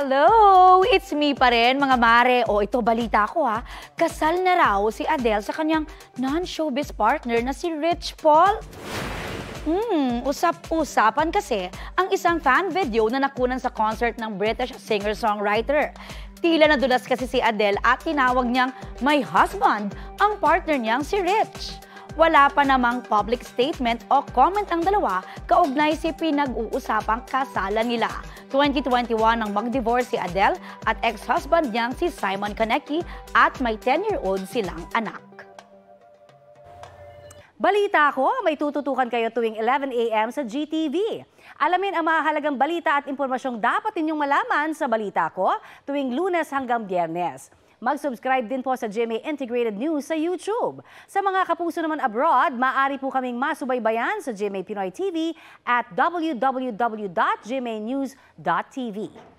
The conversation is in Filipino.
Hello! It's me pa rin, mga mare. O, ito balita ko ha. Kasal na raw si Adele sa kanyang non-showbiz partner na si Rich Paul. Usap-usapan kasi ang isang fan video na nakunan sa concert ng British singer-songwriter. Tila nadulas kasi si Adele at tinawag niyang my husband ang partner niyang si Rich. Wala pa namang public statement o comment ang dalawa kaugnay si pinag-uusapang kasalan nila. 2021 nang mag-divorce si Adele at ex-husband niyang si Simon Konecki at may 10-year-old silang anak. Balita ko, may tututukan kayo tuwing 11 a.m. sa GTV. Alamin ang mahalagang balita at impormasyong dapat ninyong malaman sa Balita Ko tuwing Lunes hanggang Biyernes. Mag-subscribe din po sa GMA Integrated News sa YouTube. Sa mga kapuso naman abroad, maaari po kaming masubaybayan sa GMA Pinoy TV at www.gmanews.tv.